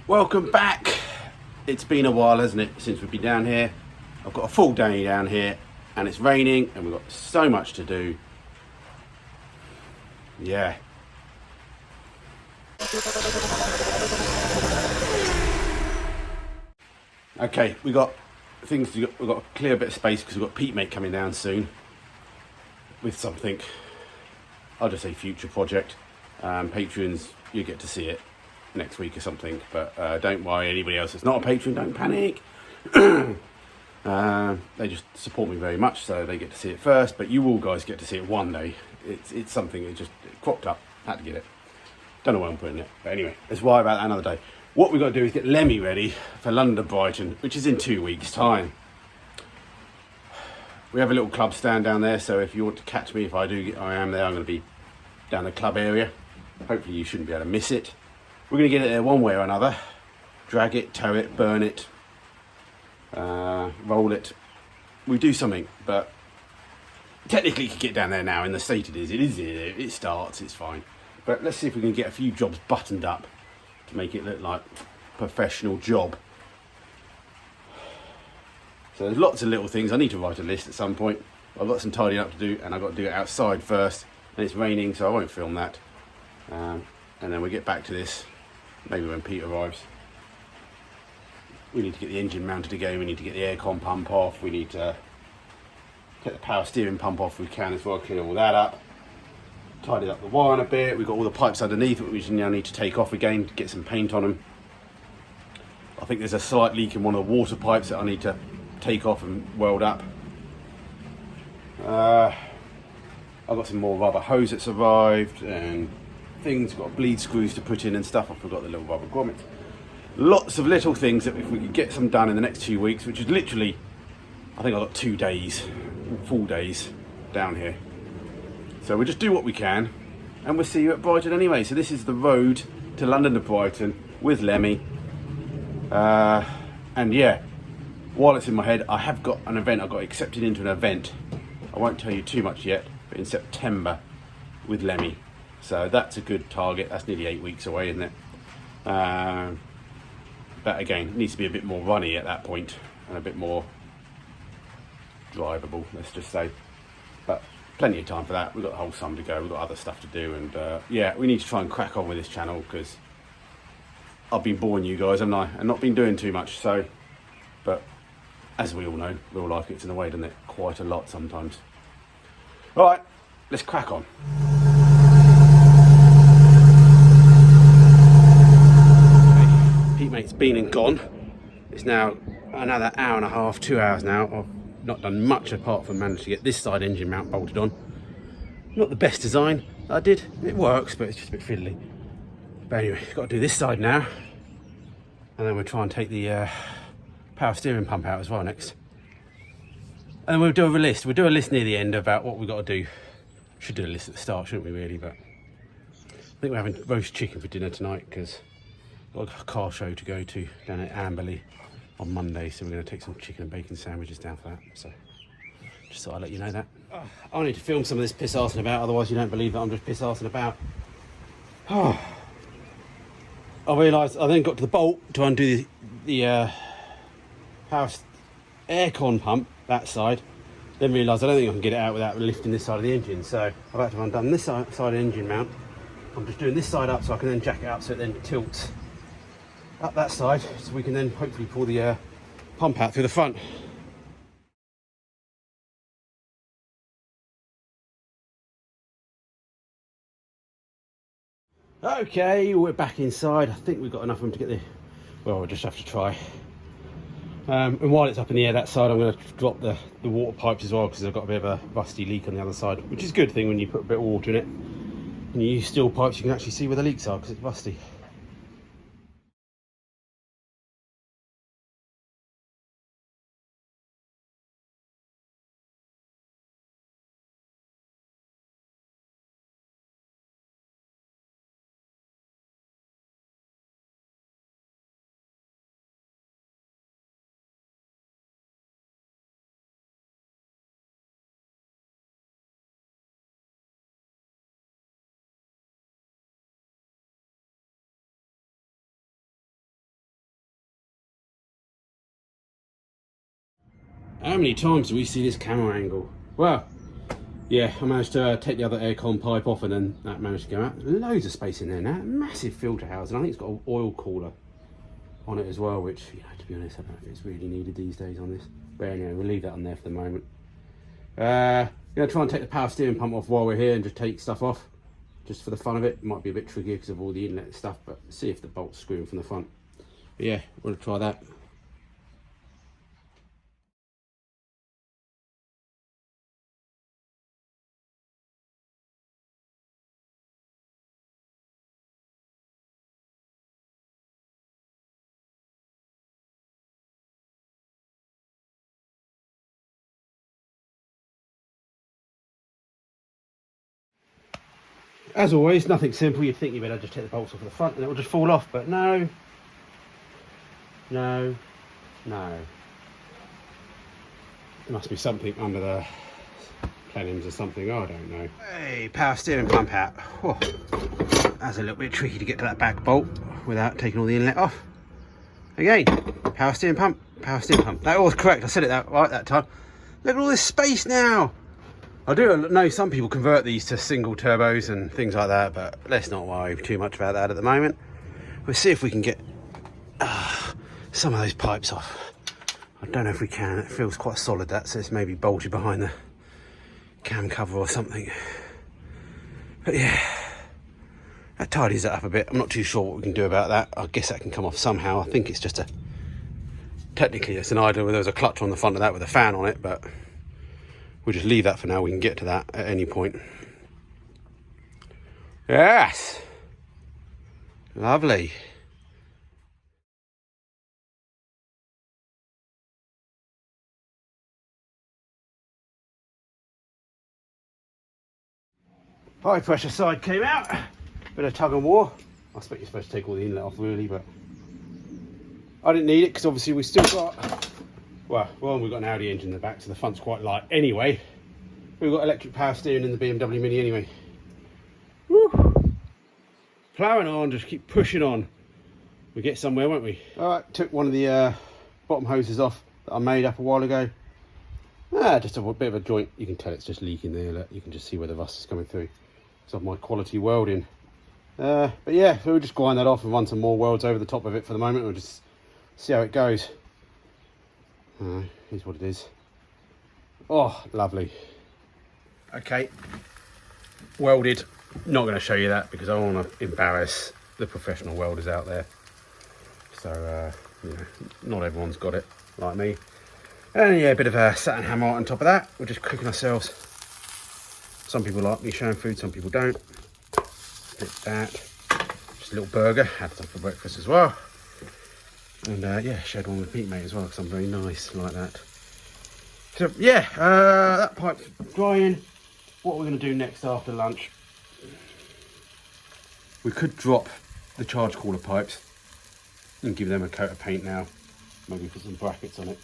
Welcome back. It's been a while, hasn't it, since we've been down here. I've got a full day down here and it's raining and we've got so much to do. Yeah. Okay, we've got things to do. We've got to clear a bit of space because we've got Pete Mate coming down soon with something. I'll just say future project. Patrons, you get to see it next week or something, but don't worry, anybody else that's not a patron, don't panic. They just support me very much, so they get to see it first, but you all guys get to see it one day. It's something that just cropped up, had to get it. Don't know where I'm putting it, but anyway, let's worry about that another day. What we've got to do is get Lemmy ready for London Brighton, which is in 2 weeks' time. We have a little club stand down there, so if you want to catch me, if I am there, I'm going to be down the club area. Hopefully you shouldn't be able to miss it. We're going to get it there one way or another. Drag it, tow it, burn it, roll it. We do something, but technically you can get down there now in the state it is. It starts, it's fine. But let's see if we can get a few jobs buttoned up to make it look like a professional job. So there's lots of little things. I need to write a list at some point. I've got some tidying up to do and I've got to do it outside first. And it's raining, so I won't film that. And then we'll get back to this maybe when Pete arrives. We need to get the engine mounted again. We need to get the aircon pump off. We need to get the power steering pump off if we can as well, clear all that up. Tidy up the wiring a bit. We've got all the pipes underneath that we now need to take off again to get some paint on them. I think there's a slight leak in one of the water pipes that I need to take off and weld up. I've got some more rubber hose that's arrived and things, got bleed screws to put in and stuff. I forgot the little rubber grommets. Lots of little things that if we could get some done in the next 2 weeks, which is literally, I think I've got 2 days, full days down here. So we'll just do what we can and we'll see you at Brighton anyway. So this is the road to London to Brighton with Lemmy. And yeah, while it's in my head, I have got an event. I got accepted into an event. I won't tell you too much yet, but in September with Lemmy. So that's a good target. That's nearly 8 weeks away, isn't it? But again, it needs to be a bit more runny at that point and a bit more drivable, let's just say. But plenty of time for that. We've got the whole summer to go. We've got other stuff to do. And yeah, we need to try and crack on with this channel because I've been boring you guys, haven't I? And not been doing too much. So, but as we all know, real life gets in the way, doesn't it? Quite a lot sometimes. All right, let's crack on. Pete Mate's been and gone. It's now another hour and a half, 2 hours now. I've not done much apart from manage to get this side engine mount bolted on. Not the best design I did. It works, but it's just a bit fiddly. But anyway, got to do this side now. And then we'll try and take the power steering pump out as well next. And then we'll do a list. We'll do a list near the end about what we've got to do. Should do a list at the start, shouldn't we really? But I think we're having roast chicken for dinner tonight because got a car show to go to down at Amberley on Monday, so we're going to take some chicken and bacon sandwiches down for that. So just thought I'd let you know that. I need to film some of this piss-arsing about, otherwise you don't believe that I'm just piss-arsing about. I realised I then got to the bolt to undo the power aircon pump, that side. Then realised I don't think I can get it out without lifting this side of the engine, so I've had to have undone this side of the engine mount. I'm just doing this side up so I can then jack it up so it then tilts up that side, so we can then hopefully pull the pump out through the front. Okay, we're back inside. I think we've got enough room to get the, well, we'll just have to try. And while it's up in the air that side, I'm going to drop the water pipes as well because I've got a bit of a rusty leak on the other side, which is a good thing when you put a bit of water in it. When you use steel pipes, you can actually see where the leaks are because it's rusty. How many times do we see this camera angle? Well, yeah, I managed to take the other aircon pipe off, and then that managed to go out. Loads of space in there now. Massive filter house, and I think it's got an oil cooler on it as well, which, you know, to be honest, I don't know if it's really needed these days on this. But anyway, we'll leave that on there for the moment. Gonna try and take the power steering pump off while we're here and just take stuff off, just for the fun of it. Might be a bit tricky because of all the inlet and stuff, but see if the bolt's screwing from the front. But yeah, we'll try that. As always, nothing simple. You'd think you better just take the bolts off of the front and it will just fall off, but no. No. No. There must be something under the plenums or something, I don't know. Hey, power steering pump out. Oh, that's a little bit tricky to get to that back bolt without taking all the inlet off. Again, power steering pump, power steering pump. That was correct, I said it right that time. Look at all this space now. I do know some people convert these to single turbos and things like that, but let's not worry too much about that at the moment. We'll see if we can get some of those pipes off. I don't know if we can. It feels quite solid, that, so it's maybe bolted behind the cam cover or something. But yeah, that tidies it up a bit. I'm not too sure what we can do about that. I guess that can come off somehow. I think it's just a... Technically, it's an idler where there's a clutch on the front of that with a fan on it, but... we'll just leave that for now. We can get to that at any point. Yes! Lovely. High pressure side came out. Bit of tug and war. I expect you're supposed to take all the inlet off really, but I didn't need it because obviously we still got... Well, we've got an Audi engine in the back, so the front's quite light. Anyway, we've got electric power steering in the BMW Mini anyway. Woo! Ploughing on, just keep pushing on. We get somewhere, won't we? All right, took one of the bottom hoses off that I made up a while ago. Just a bit of a joint. You can tell it's just leaking there. Look, you can just see where the rust is coming through. It's of my quality welding. But yeah, so we'll just grind that off and run some more welds over the top of it for the moment. We'll just see how it goes. Here's what it is. Oh, lovely. Okay, welded. Not going to show you that because I don't want to embarrass the professional welders out there. So, you know, not everyone's got it like me. And yeah, a bit of a satin hammer on top of that. We're just cooking ourselves. Some people like me showing food, some people don't. Bit that. Just a little burger. Had some for breakfast as well. And yeah, shared one with Peatmate as well because I'm very nice like that. So yeah, that pipe's drying. What we're going to do next after lunch, we could drop the charge cooler pipes and give them a coat of paint now. Maybe put some brackets on it.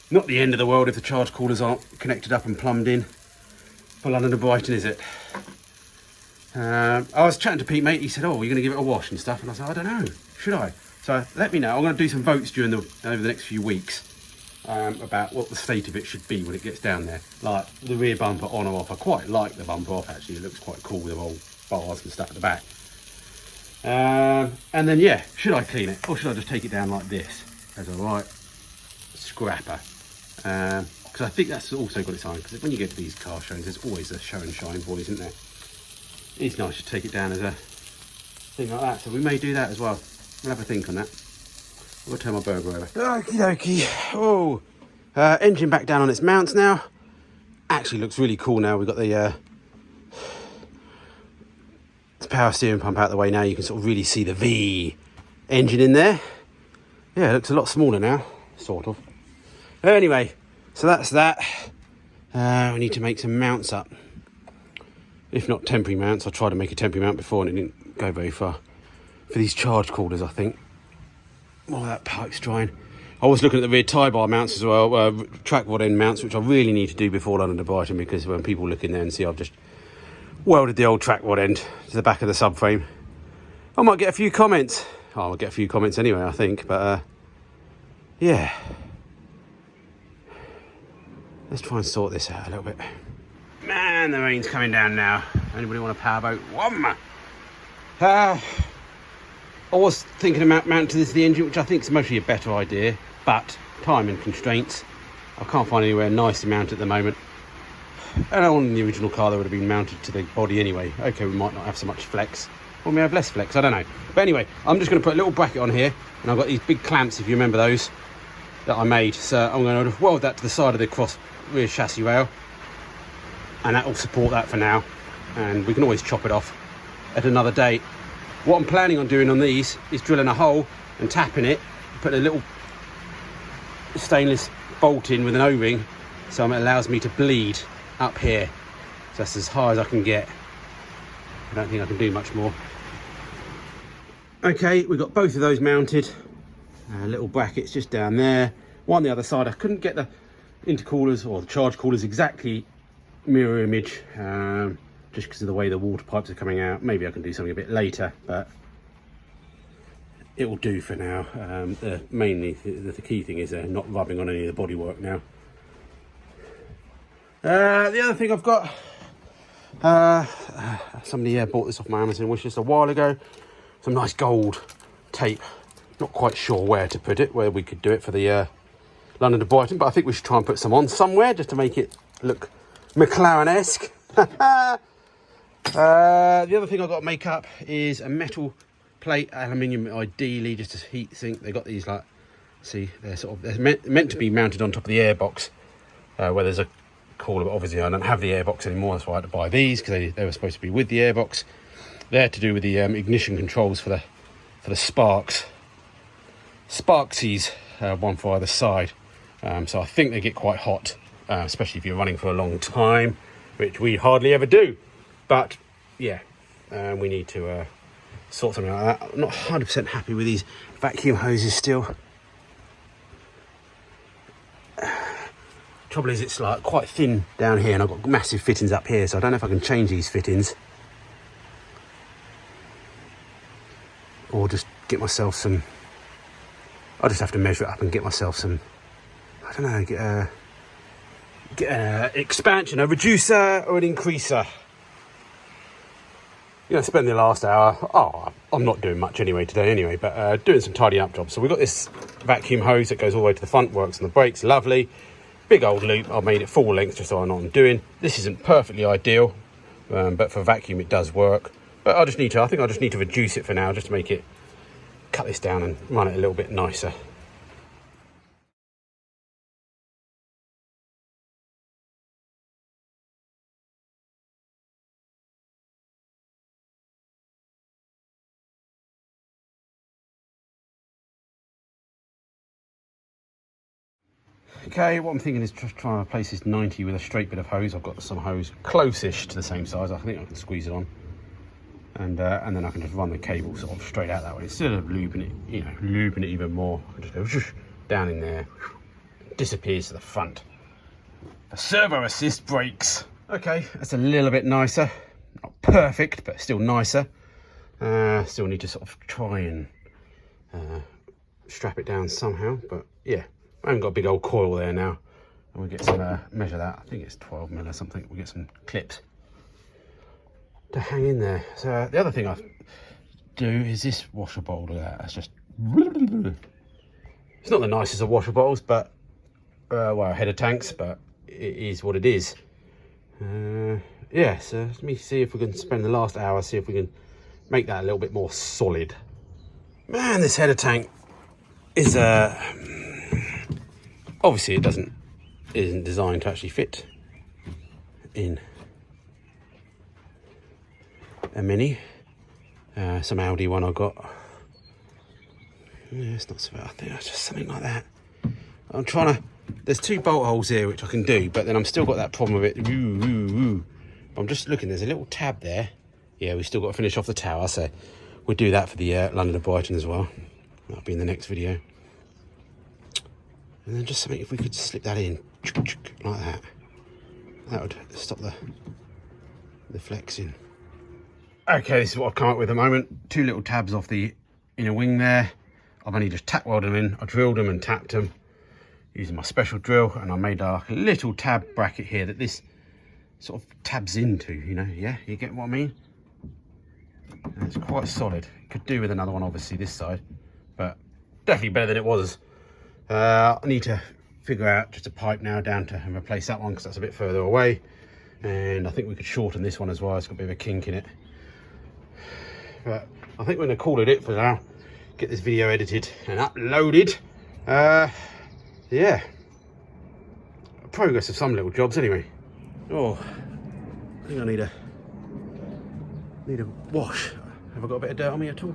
Not the end of the world if the charge coolers aren't connected up and plumbed in for London to Brighton, is it? I was chatting to Pete, mate. He said, "Oh, you're going to give it a wash and stuff," and I said, "I don't know. Should I?" So let me know. I'm going to do some votes over the next few weeks about what the state of it should be when it gets down there. Like the rear bumper on or off. I quite like the bumper off actually. It looks quite cool with the old bars and stuff at the back. And then yeah, should I clean it or should I just take it down like this as a right scrapper? Because I think that's also got its own. Because when you get to these car shows, there's always a show and shine, boys, isn't there? It's nice to take it down as a thing like that. So we may do that as well. We'll have a think on that. I'll turn my burger over. Okie dokie. Oh, engine back down on its mounts now. Actually looks really cool now. We've got the power steering pump out of the way now. You can sort of really see the V engine in there. Yeah, it looks a lot smaller now, sort of. Anyway, so that's that. We need to make some mounts up. If not temporary mounts, I tried to make a temporary mount before and it didn't go very far. For these charge coolers, I think. Oh, that pipe's drying. I was looking at the rear tie bar mounts as well, track rod end mounts, which I really need to do before London to Brighton, because when people look in there and see I've just welded the old track rod end to the back of the subframe, I might get a few comments. Oh, I'll get a few comments anyway, I think, but yeah. Let's try and sort this out a little bit. Man, the rain's coming down now. Anybody want a powerboat? One. I was thinking about mounting this to the engine, which I think is mostly a better idea, but time and constraints. I can't find anywhere nice to mount it at the moment. And on the original car, they would have been mounted to the body anyway. Okay, we might not have so much flex, or we may have less flex, I don't know. But anyway, I'm just going to put a little bracket on here, and I've got these big clamps, if you remember those, that I made. So I'm going to weld that to the side of the cross rear chassis rail, and that will support that for now. And we can always chop it off at another date. What I'm planning on doing on these is drilling a hole and tapping it, putting a little stainless bolt in with an O-ring, so it allows me to bleed up here. So that's as high as I can get. I don't think I can do much more. Okay, we've got both of those mounted. Little brackets just down there. One on the other side. I couldn't get the intercoolers or the charge coolers exactly mirror image, just because of the way the water pipes are coming out. Maybe I can do something a bit later, but it will do for now. Mainly the key thing is not rubbing on any of the bodywork now. The other thing I've got, somebody bought this off my Amazon wishlist a while ago. Some nice gold tape. Not quite sure where to put it, where we could do it for the London to Brighton, but I think we should try and put some on somewhere just to make it look McLaren-esque. The other thing I've got to make up is a metal plate, aluminium ideally, just a heat sink. They've got these, like, see, they're meant to be mounted on top of the airbox, where there's a cooler, but obviously I don't have the airbox anymore. That's why I had to buy these, because they were supposed to be with the airbox. They're to do with the ignition controls for the Sparksies, one for either side. So I think they get quite hot, especially if you're running for a long time, which we hardly ever do. But yeah, we need to sort something like that. I'm not 100% happy with these vacuum hoses still. Trouble is, it's like quite thin down here, and I've got massive fittings up here, so I don't know if I can change these fittings or just get myself some. I'll just have to measure it up and get myself some, I don't know, get an expansion, a reducer or an increaser. You know, spend the last hour, I'm not doing much anyway today anyway, but doing some tidying up jobs. So we've got this vacuum hose that goes all the way to the front, works on the brakes, lovely. Big old loop, I've made it full length just so I know what I'm doing. This isn't perfectly ideal, but for vacuum it does work. But I think I just need to reduce it for now, just to make it, cut this down and run it a little bit nicer. Okay, what I'm thinking is just trying to replace this 90 with a straight bit of hose. I've got some hose close-ish to the same size. I think I can squeeze it on, and then I can just run the cable sort of straight out that way instead of looping it even more. I just go down in there, disappears to the front. The servo assist brakes. Okay, that's a little bit nicer. Not perfect, but still nicer. Still need to sort of try and strap it down somehow, but yeah. I haven't got a big old coil there now, and we'll get some, measure that, I think it's 12 mil or something. We'll get some clips to hang in there. So the other thing I do is this washer bottle. That's just, it's not the nicest of washer bottles, but well, header tanks, but it is what it is. Yeah, so let me see if we can spend the last hour, see if we can make that a little bit more solid. Man, this header tank is obviously it isn't designed to actually fit in a Mini. Some Audi one I got. Yeah, it's not so bad. I think it's just something like that. I'm trying to. There's 2 bolt holes here which I can do, but then I'm still got that problem with it. I'm just looking. There's a little tab there. Yeah, we still got to finish off the tower, so we'll do that for the London to Brighton as well. That'll be in the next video. And then just something, if we could slip that in like that, that would stop the flexing. Okay, this is what I've come up with at the moment. 2 little tabs off the inner wing there. I've only just tack welded them in. I drilled them and tapped them. using my special drill, and I made a little tab bracket here that this sort of tabs into, you know. Yeah, you get what I mean? And it's quite solid. Could do with another one obviously this side, but definitely better than it was. I need to figure out just a pipe now down to and replace that one because that's a bit further away, and I think we could shorten this one as well. It's got a bit of a kink in it, but I think we're going to call it for now. Get this video edited and uploaded. Yeah, progress of some little jobs anyway. Oh, I think I need a wash. Have I got a bit of dirt on me at all?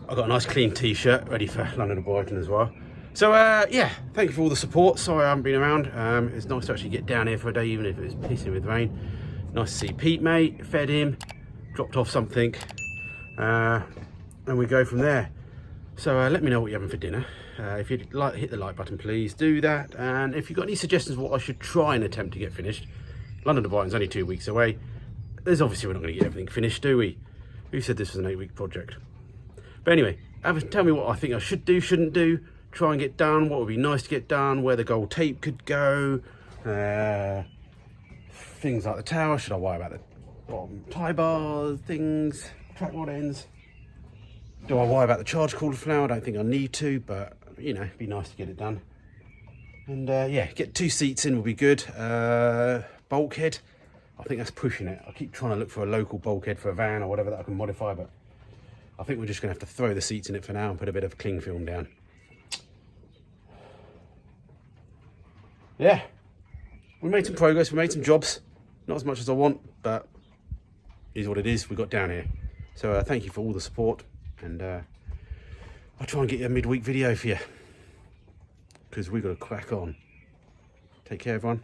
I've got a nice clean t-shirt ready for London to Brighton as well. So yeah, thank you for all the support. Sorry I haven't been around. It's nice to actually get down here for a day, even if it was pissing with rain. Nice to see Pete, mate. Fed him, dropped off something, and we go from there. So let me know what you're having for dinner. If you'd like, hit the like button, please do that. And if you've got any suggestions what I should try and attempt to get finished, London to Brighton's only 2 weeks away. There's obviously we're not going to get everything finished, do we? Who said this was an 8-week project? But anyway, tell me what I think I should do, shouldn't do, try and get done, what would be nice to get done, where the gold tape could go, things like the tower, should I worry about the bottom tie bars, things, track rod ends? Do I worry about the charge cooler for now? I don't think I need to, but you know, it'd be nice to get it done. And yeah, get 2 seats in will be good. Bulkhead, I think that's pushing it. I keep trying to look for a local bulkhead for a van or whatever that I can modify, but I think we're just going to have to throw the seats in it for now and put a bit of cling film down. Yeah, we made some progress, we made some jobs. Not as much as I want, but it is what it is. We got down here. So thank you for all the support, and I'll try and get you a midweek video for you, because we've got to crack on. Take care, everyone.